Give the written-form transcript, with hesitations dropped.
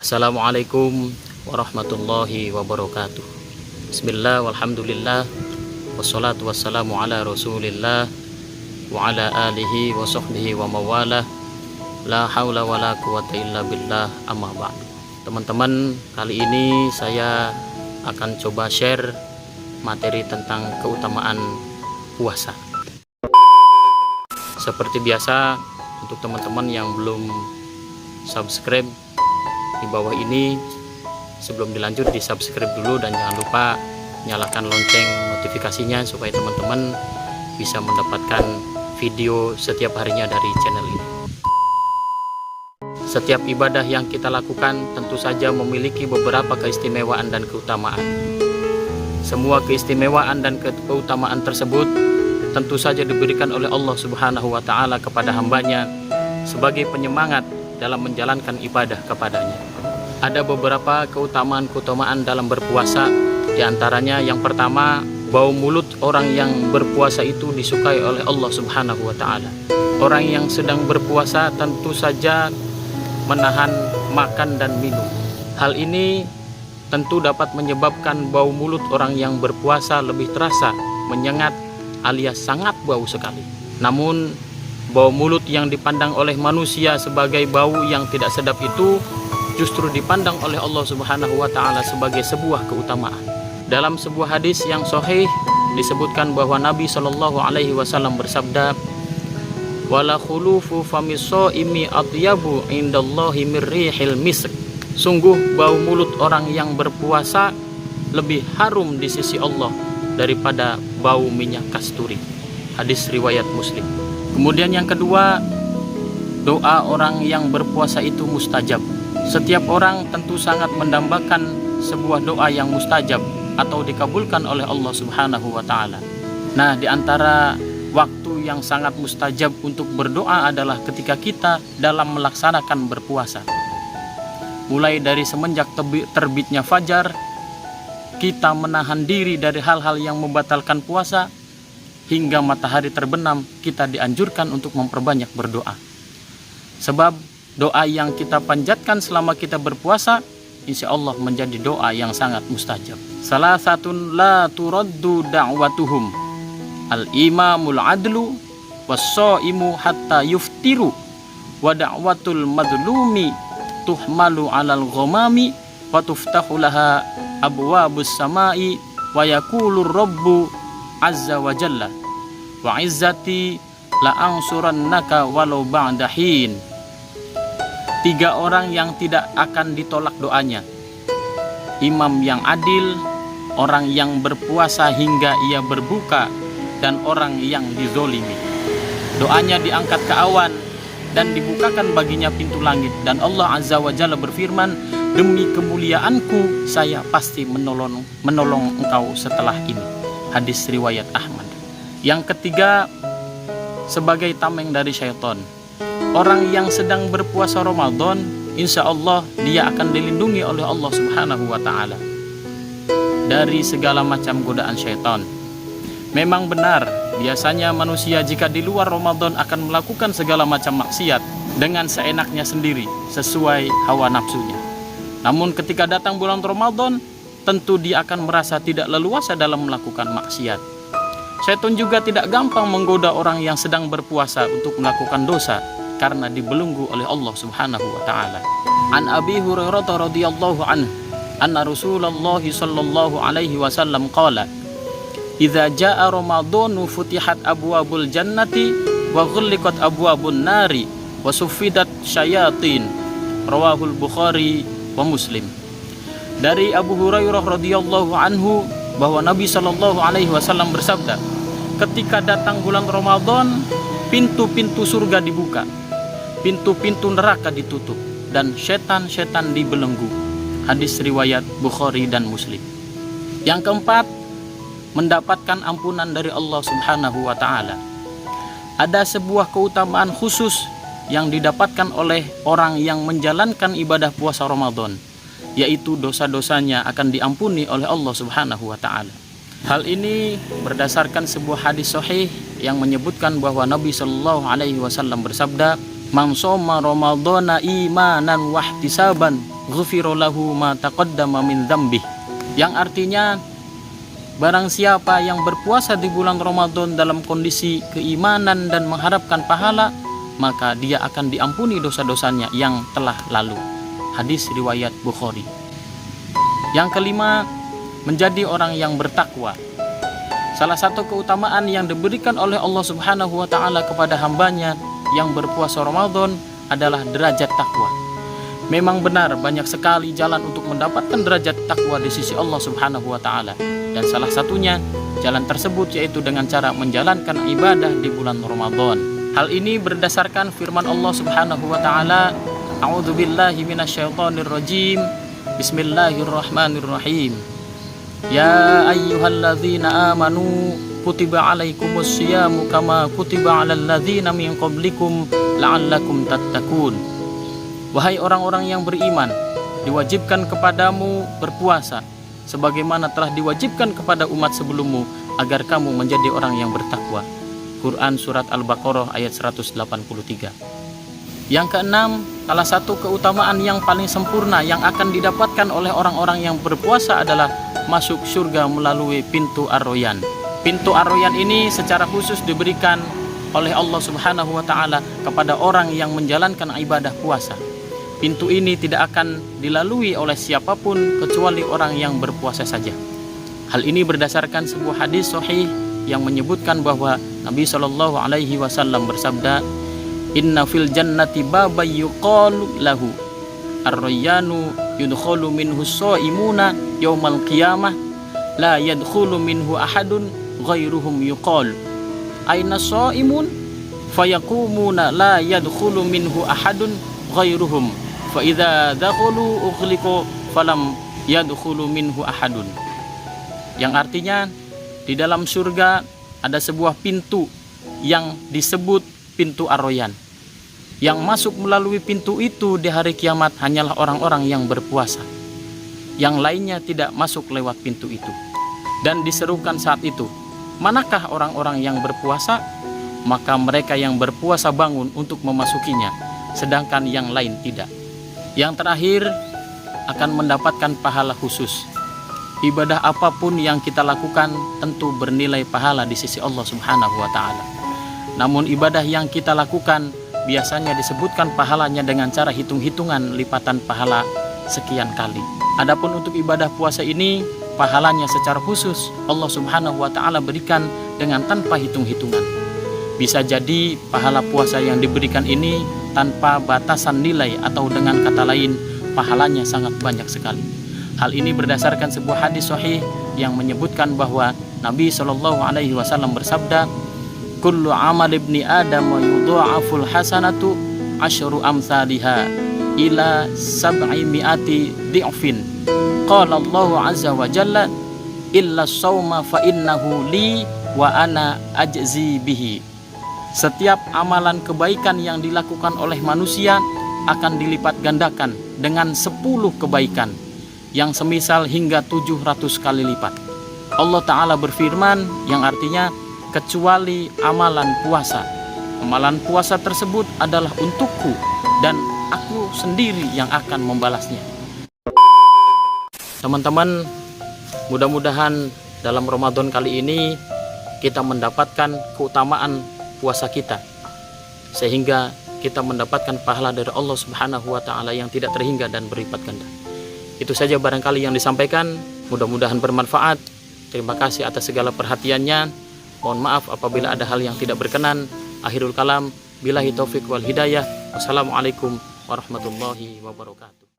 Assalamualaikum warahmatullahi wabarakatuh. Bismillah walhamdulillah wassalatu wassalamu ala rasulillah wa ala alihi wa sahbihi wa mawalah. La haula wa la quwata illa billah, amma ba'du. Teman-teman, kali ini saya akan coba share materi tentang keutamaan puasa. Seperti biasa, untuk teman-teman yang belum subscribe di bawah ini, sebelum dilanjut di subscribe dulu dan jangan lupa nyalakan lonceng notifikasinya supaya teman-teman bisa mendapatkan video setiap harinya dari channel ini. Setiap ibadah yang kita lakukan tentu saja memiliki beberapa keistimewaan dan keutamaan. Semua keistimewaan dan keutamaan tersebut tentu saja diberikan oleh Allah Subhanahu wa Ta'ala kepada hambanya sebagai penyemangat dalam menjalankan ibadah kepadanya. Ada beberapa keutamaan-keutamaan dalam berpuasa. Di antaranya yang pertama, bau mulut orang yang berpuasa itu disukai oleh Allah Subhanahu wa Ta'ala. Orang yang sedang berpuasa tentu saja menahan makan dan minum. Hal ini tentu dapat menyebabkan bau mulut orang yang berpuasa lebih terasa, menyengat alias sangat bau sekali. Namun bau mulut yang dipandang oleh manusia sebagai bau yang tidak sedap itu justru dipandang oleh Allah Subhanahu wa Ta'ala sebagai sebuah keutamaan. Dalam sebuah hadis yang sahih disebutkan bahwa Nabi Shallallahu alaihi wasallam bersabda, "Wala khulufu famishaimi atyabu indallahi mirrihil misk." Sungguh bau mulut orang yang berpuasa lebih harum di sisi Allah daripada bau minyak kasturi. Hadis riwayat Muslim. Kemudian yang kedua, doa orang yang berpuasa itu mustajab. Setiap orang tentu sangat mendambakan sebuah doa yang mustajab atau dikabulkan oleh Allah Subhanahu wa Ta'ala. Nah, di antara waktu yang sangat mustajab untuk berdoa adalah ketika kita dalam melaksanakan berpuasa. Mulai dari semenjak terbitnya fajar, kita menahan diri dari hal-hal yang membatalkan puasa, hingga matahari terbenam, kita dianjurkan untuk memperbanyak berdoa. Sebab doa yang kita panjatkan selama kita berpuasa, insya Allah menjadi doa yang sangat mustajab. Salah satun la turaddu da'watuhum al-imamul adlu was-shaimu hatta yuftiru wa da'watul madlumi tuhmalu alal ghamami wa tuftahu laha abwabus samai wa yaqulur rabbu azza wa jalla wa izzati la ansurannaka walau ba'da hin. Tiga orang yang tidak akan ditolak doanya: imam yang adil, orang yang berpuasa hingga ia berbuka, dan orang yang dizolimi. Doanya diangkat ke awan dan dibukakan baginya pintu langit, dan Allah azza wa jalla berfirman, "Demi kemuliaanku saya pasti menolong engkau setelah ini." Hadis riwayat Ahmad. Yang ketiga, sebagai tameng dari syaitan. Orang yang sedang berpuasa Ramadan, insya Allah dia akan dilindungi oleh Allah Subhanahu wa Ta'ala dari segala macam godaan syaitan. Memang benar, biasanya manusia jika di luar Ramadan akan melakukan segala macam maksiat dengan seenaknya sendiri, sesuai hawa nafsunya. Namun ketika datang bulan Ramadan, tentu dia akan merasa tidak leluasa dalam melakukan maksiat. Syaitan juga tidak gampang menggoda orang yang sedang berpuasa untuk melakukan dosa, karena dibelenggu oleh Allah Subhanahu wa Ta'ala. An Abi Hurairah radhiyallahu anhu anna Rasulullah sallallahu alaihi wasallam qala, "Idza jaa Ramadhanu futihat abwabul jannati wa ghulliqat abwabun nari wa suffidat syayatin." Rawahul Bukhari wa Muslim. Dari Abu Hurairah radhiyallahu anhu bahwa Nabi sallallahu alaihi wasallam bersabda, ketika datang bulan Ramadan, pintu-pintu surga dibuka, pintu-pintu neraka ditutup, dan setan-setan dibelenggu. Hadis riwayat Bukhari dan Muslim. Yang keempat, mendapatkan ampunan dari Allah Subhanahu wa Ta'ala. Ada sebuah keutamaan khusus yang didapatkan oleh orang yang menjalankan ibadah puasa Ramadan, yaitu dosa-dosanya akan diampuni oleh Allah Subhanahu wa Ta'ala. Hal ini berdasarkan sebuah hadis sahih yang menyebutkan bahwa Nabi Shallallahu alaihi wasallam bersabda, Man shoma ramadhana imanan wahtisaban ghufira lahu ma taqaddama min dzambih. Yang artinya, barang siapa yang berpuasa di bulan Ramadan dalam kondisi keimanan dan mengharapkan pahala, maka dia akan diampuni dosa-dosanya yang telah lalu. Hadis riwayat Bukhari. Yang kelima, menjadi orang yang bertakwa. Salah satu keutamaan yang diberikan oleh Allah Subhanahu wa Ta'ala kepada hambanya yang berpuasa Ramadan adalah derajat takwa. Memang benar banyak sekali jalan untuk mendapatkan derajat takwa di sisi Allah Subhanahu wa Ta'ala, dan salah satunya jalan tersebut yaitu dengan cara menjalankan ibadah di bulan Ramadan. Hal ini berdasarkan firman Allah Subhanahu wa Ta'ala, A'udzubillahi minasyaitonirrajim. Bismillahirrahmanirrahim. Ya ayyuhalladzina amanu kutiba alaikumus syiyamu kama kutiba alal ladzina min qablikum la'allakum tattaqun. Wahai orang-orang yang beriman, diwajibkan kepadamu berpuasa sebagaimana telah diwajibkan kepada umat sebelummu agar kamu menjadi orang yang bertakwa. Quran Surat Al-Baqarah ayat 183. Yang keenam, salah satu keutamaan yang paling sempurna yang akan didapatkan oleh orang-orang yang berpuasa adalah masuk surga melalui pintu Ar-Rayyan. Pintu Ar-Rayyan ini secara khusus diberikan oleh Allah Subhanahu wa Ta'ala kepada orang yang menjalankan ibadah puasa. Pintu ini tidak akan dilalui oleh siapapun kecuali orang yang berpuasa saja. Hal ini berdasarkan sebuah hadis sahih yang menyebutkan bahwa Nabi Shallallahu Alaihi Wasallam bersabda, Inna fil jannati baba yuqalu lahu Ar-Rayyanu yudkhulu minhu shaimuna yaumal qiyamah la yadkhulu minhu ahadun ghairuhum yuqal aina shaimun fayaqumuna la yadkhulu minhu ahadun ghairuhum fa idza dakhulu ughliqu falam yadkhulu minhu ahadun. Yang artinya, di dalam surga ada sebuah pintu yang disebut pintu Ar-Rayyan. Yang masuk melalui pintu itu di hari kiamat hanyalah orang-orang yang berpuasa. Yang lainnya tidak masuk lewat pintu itu. Dan diserukan saat itu, manakah orang-orang yang berpuasa? Maka mereka yang berpuasa bangun untuk memasukinya, sedangkan yang lain tidak. Yang terakhir, akan mendapatkan pahala khusus. Ibadah apapun yang kita lakukan tentu bernilai pahala di sisi Allah Subhanahu wa Ta'ala. Namun ibadah yang kita lakukan biasanya disebutkan pahalanya dengan cara hitung-hitungan lipatan pahala sekian kali. Adapun untuk ibadah puasa ini, pahalanya secara khusus Allah Subhanahu wa Ta'ala berikan dengan tanpa hitung-hitungan. Bisa jadi pahala puasa yang diberikan ini tanpa batasan nilai, atau dengan kata lain pahalanya sangat banyak sekali. Hal ini berdasarkan sebuah hadis sahih yang menyebutkan bahwa Nabi Shallallahu Alaihi Wasallam bersabda, Kullu amal ibni Adam yudha'aful hasanatu asyru amsalihha ila sab'i mi'ati di'fin. Qala Allah azza wa jalla illa sawma fa innahu li wa ana ajzi bihi. Setiap amalan kebaikan yang dilakukan oleh manusia akan dilipat gandakan dengan 10 kebaikan yang semisal hingga 700 kali lipat. Allah Ta'ala berfirman yang artinya, kecuali amalan puasa. Amalan puasa tersebut adalah untukku dan aku sendiri yang akan membalasnya. Teman-teman, mudah-mudahan dalam Ramadan kali ini kita mendapatkan keutamaan puasa kita, sehingga kita mendapatkan pahala dari Allah Subhanahu wa Ta'ala yang tidak terhingga dan berlipat ganda. Itu saja barangkali yang disampaikan, mudah-mudahan bermanfaat. Terima kasih atas segala perhatiannya. Mohon maaf apabila ada hal yang tidak berkenan. Akhirul kalam, billahi taufik wal hidayah. Wassalamualaikum warahmatullahi wabarakatuh.